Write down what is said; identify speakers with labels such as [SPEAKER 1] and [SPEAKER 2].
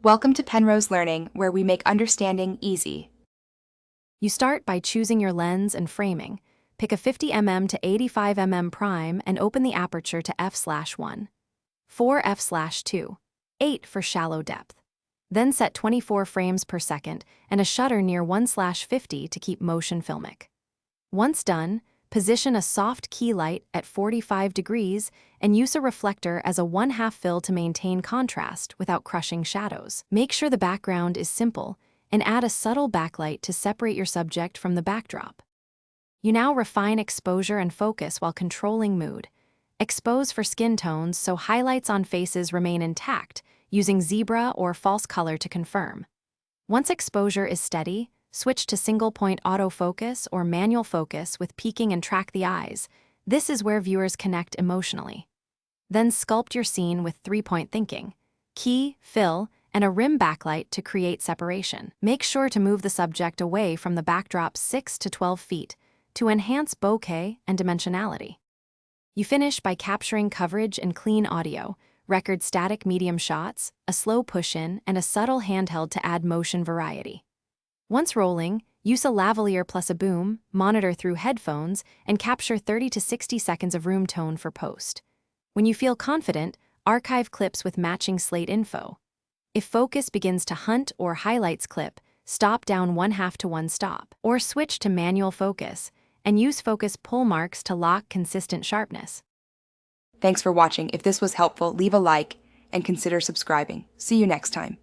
[SPEAKER 1] Welcome to Penrose Learning, where we make understanding easy.
[SPEAKER 2] You start by choosing your lens and framing. Pick a 50mm to 85mm prime and open the aperture to f/1, 4 f/2, 8 for shallow depth. Then set 24 frames per second and a shutter near 1/50 to keep motion filmic. Once done, position a soft key light at 45 degrees and use a reflector as a 1/2 fill to maintain contrast without crushing shadows. Make sure the background is simple and add a subtle backlight to separate your subject from the backdrop. You now refine exposure and focus while controlling mood. Expose for skin tones so highlights on faces remain intact, using zebra or false color to confirm. Once exposure is steady, switch to single-point autofocus or manual focus with peaking and track the eyes. This is where viewers connect emotionally. Then sculpt your scene with three-point thinking: key, fill, and a rim backlight to create separation. Make sure to move the subject away from the backdrop 6 to 12 feet to enhance bokeh and dimensionality. You finish by capturing coverage and clean audio, record static medium shots, a slow push-in, and a subtle handheld to add motion variety. Once rolling, use a lavalier plus a boom, monitor through headphones, and capture 30 to 60 seconds of room tone for post. When you feel confident, archive clips with matching slate info. If focus begins to hunt or highlights clip, stop down 1/2 to 1 stop, or switch to manual focus, and use focus pull marks to lock consistent sharpness.
[SPEAKER 1] Thanks for watching. If this was helpful, leave a like and consider subscribing. See you next time.